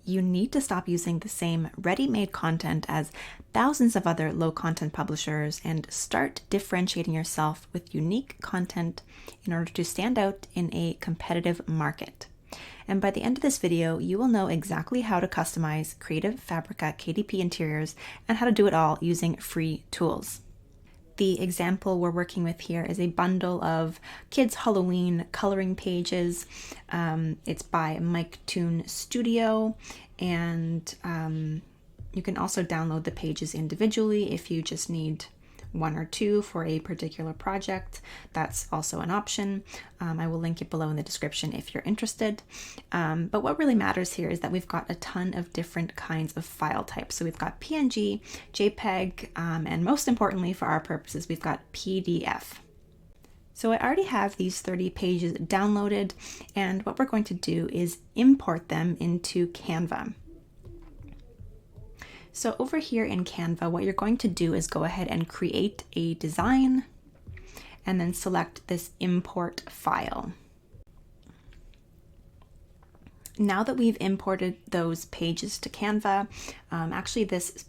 you need to stop using the same ready-made content as thousands of other low-content publishers and start differentiating yourself with unique content in order to stand out in a competitive market. And by the end of this video, you will know exactly how to customize creative Fabrica KDP interiors and how to do it all using free tools. The example we're working with here is a bundle of kids' Halloween coloring pages. It's by 𝗥𝗘𝗖𝗢𝗠𝗘𝗏 Studio, and you can also download the pages individually if you just need one or two for a particular project. That's also an option. I will link it below in the description if you're interested. But what really matters here is that we've got a ton of different kinds of file types. So we've got PNG, JPEG, and most importantly for our purposes, we've got PDF. So I already have these 30 pages downloaded, and what we're going to do is import them into Canva. So over here in Canva, what you're going to do is go ahead and create a design and then select this import file. Now that we've imported those pages to Canva, actually this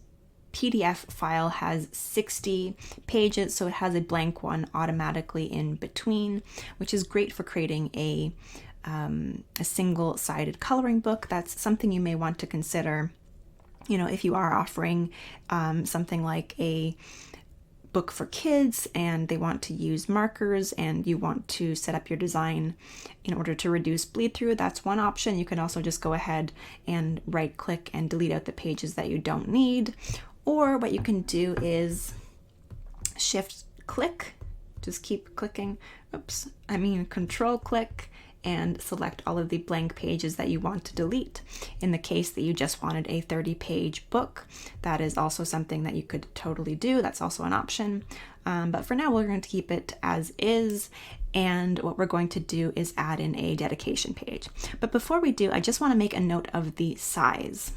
PDF file has 60 pages, so it has a blank one automatically in between, which is great for creating a single-sided coloring book. That's something you may want to consider. You know, if you are offering something like a book for kids and they want to use markers and you want to set up your design in order to reduce bleed through, that's one option. You can also just go ahead and right click and delete out the pages that you don't need. Or what you can do is shift click, just keep clicking, control click, and select all of the blank pages that you want to delete. In the case that you just wanted a 30-page book, that is also something that you could totally do. That's also an option. But for now, we're going to keep it as is. And what we're going to do is add in a dedication page. But before we do, I just want to make a note of the size.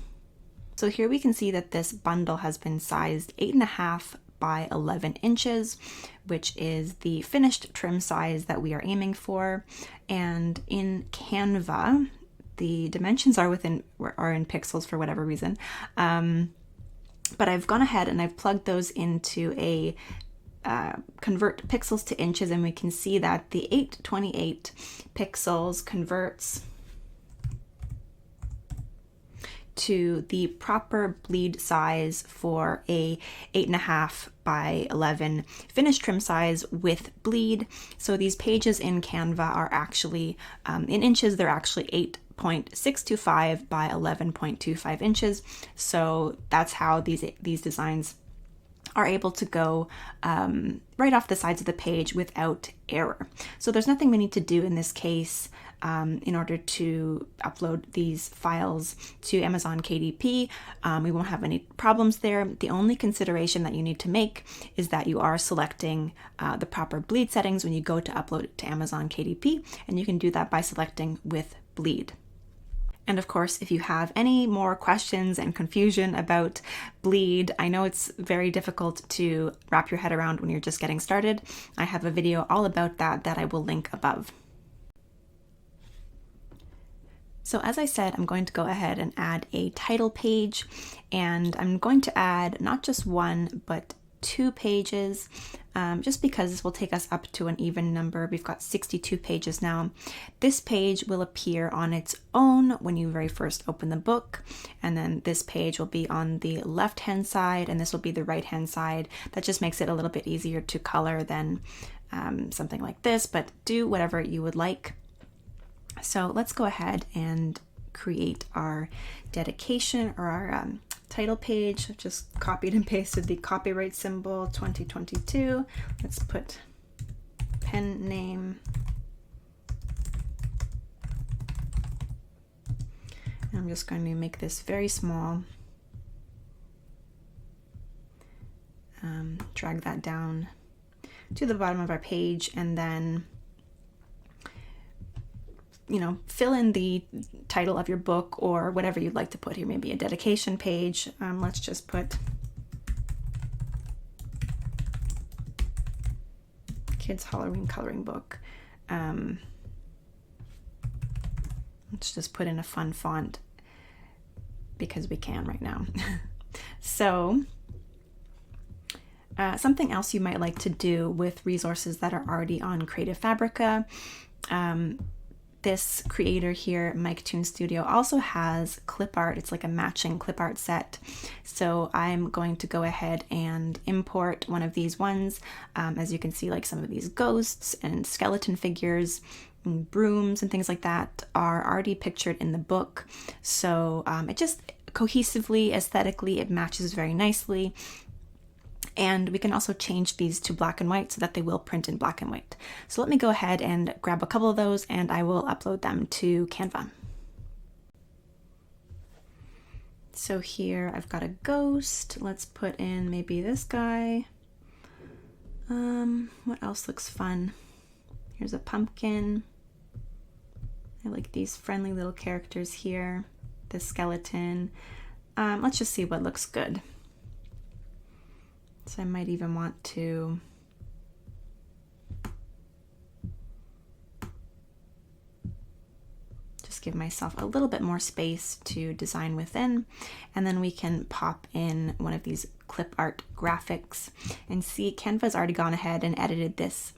So here we can see that this bundle has been sized 8.5 by 11 inches, which is the finished trim size that we are aiming for. And in Canva, the dimensions are in pixels for whatever reason. But I've gone ahead and I've plugged those into a convert pixels to inches, and we can see that the 828 pixels converts to the proper bleed size for a 8.5 by 11 finished trim size with bleed. So these pages in Canva are actually, in inches, they're actually 8.625 by 11.25 inches. So that's how these designs are able to go right off the sides of the page without error. So there's nothing we need to do in this case in order to upload these files to Amazon KDP. We won't have any problems there. The only consideration that you need to make is that you are selecting the proper bleed settings when you go to upload it to Amazon KDP, and you can do that by selecting with bleed. And of course, if you have any more questions and confusion about bleed, I know it's very difficult to wrap your head around when you're just getting started. I have a video all about that I will link above. So as I said, I'm going to go ahead and add a title page, and I'm going to add not just one, but 2 pages, just because this will take us up to an even number. We've got 62 pages now. This page will appear on its own when you very first open the book, and then this page will be on the left-hand side, and this will be the right-hand side. That just makes it a little bit easier to color than something like this, but do whatever you would like. So let's go ahead and create our dedication or our title page. I've just copied and pasted the copyright symbol 2022. Let's put pen name. And I'm just going to make this very small. Drag that down to the bottom of our page, and then fill in the title of your book or whatever you'd like to put here, maybe a dedication page. Let's just put Kids Halloween Coloring Book. Let's just put in a fun font. because we can right now. So something else you might like to do with resources that are already on Creative Fabrica. This creator here, 𝗥𝗘𝗖𝗢𝗠𝗘𝗏 Studio, also has clip art. It's like a matching clip art set. So I'm going to go ahead and import one of these ones. As you can see, like some of these ghosts and skeleton figures, and brooms and things like that are already pictured in the book. So it just cohesively, aesthetically, it matches very nicely. And we can also change these to black and white so that they will print in black and white. So let me go ahead and grab a couple of those and I will upload them to Canva. So here I've got a ghost. Let's put in maybe this guy. What else looks fun? Here's a pumpkin. I like these friendly little characters here. The skeleton. Let's just see what looks good. So I might even want to just give myself a little bit more space to design within, and then we can pop in one of these clip art graphics and see Canva's already gone ahead and edited this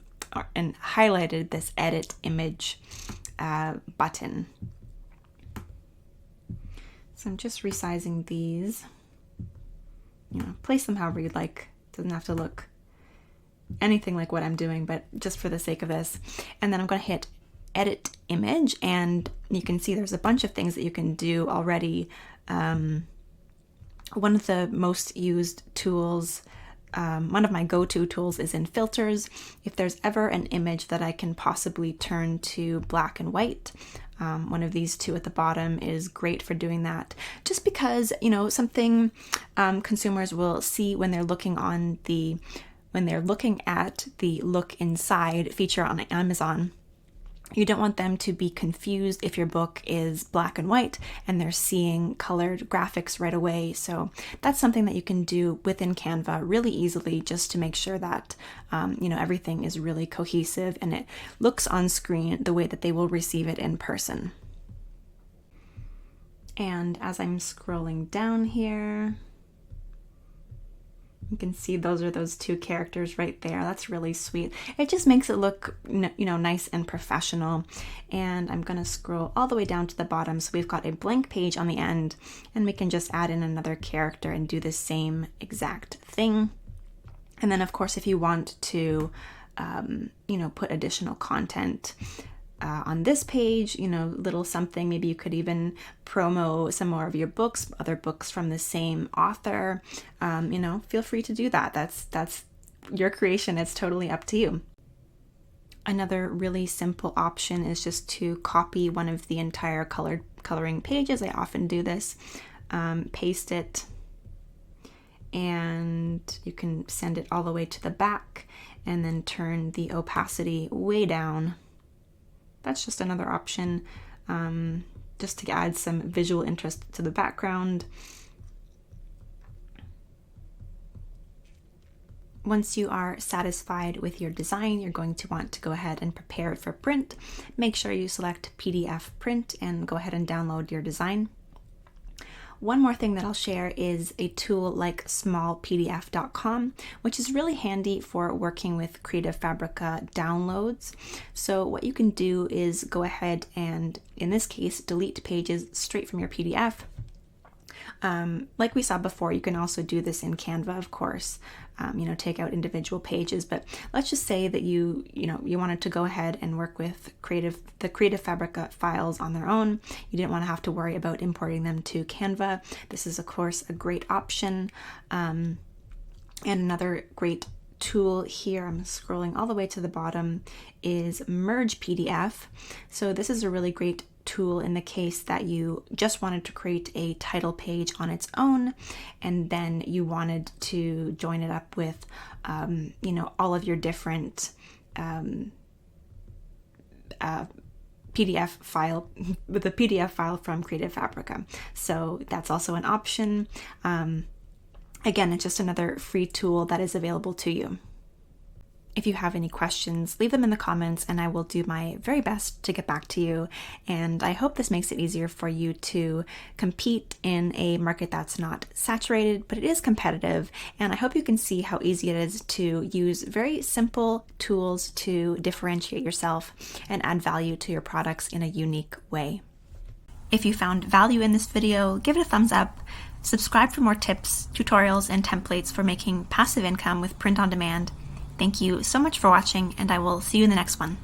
and highlighted this edit image button. So I'm just resizing these. Place them however you'd like. Doesn't have to look anything like what I'm doing, but just for the sake of this. And then I'm going to hit edit image, and you can see there's a bunch of things that you can do already. One of the most used tools, one of my go-to tools is in filters. If there's ever an image that I can possibly turn to black and white, one of these two at the bottom is great for doing that, just because something consumers will see when they're looking at the look inside feature on Amazon. You don't want them to be confused if your book is black and white and they're seeing colored graphics right away. So that's something that you can do within Canva really easily, just to make sure that everything is really cohesive and it looks on screen the way that they will receive it in person. And as I'm scrolling down here, you can see those are those two characters right there. That's really sweet. It just makes it look, nice and professional. And I'm going to scroll all the way down to the bottom. So we've got a blank page on the end, and we can just add in another character and do the same exact thing. And then, of course, if you want to, put additional content on this page, little something, maybe you could even promo some more of your books, other books from the same author, feel free to do that. That's your creation. It's totally up to you. Another really simple option is just to copy one of the entire coloring pages. I often do this, paste it, and you can send it all the way to the back and then turn the opacity way down. That's just another option, just to add some visual interest to the background. Once you are satisfied with your design, you're going to want to go ahead and prepare it for print. Make sure you select PDF print and go ahead and download your design. One more thing that I'll share is a tool like smallpdf.com, which is really handy for working with Creative Fabrica downloads. So what you can do is go ahead and, in this case, delete pages straight from your PDF. Like we saw before, you can also do this in Canva, of course, take out individual pages, but let's just say that you wanted to go ahead and work with the Creative Fabrica files on their own. You didn't want to have to worry about importing them to Canva. This is, of course, a great option. And another great tool here, I'm scrolling all the way to the bottom, is Merge PDF. So this is a really great tool in the case that you just wanted to create a title page on its own, and then you wanted to join it up with, all of your different PDF file, with a PDF file from Creative Fabrica. So that's also an option. Again, it's just another free tool that is available to you. If you have any questions, leave them in the comments and I will do my very best to get back to you. And I hope this makes it easier for you to compete in a market that's not saturated, but it is competitive. And I hope you can see how easy it is to use very simple tools to differentiate yourself and add value to your products in a unique way. If you found value in this video, give it a thumbs up. Subscribe for more tips, tutorials, and templates for making passive income with print on demand. Thank you so much for watching, and I will see you in the next one.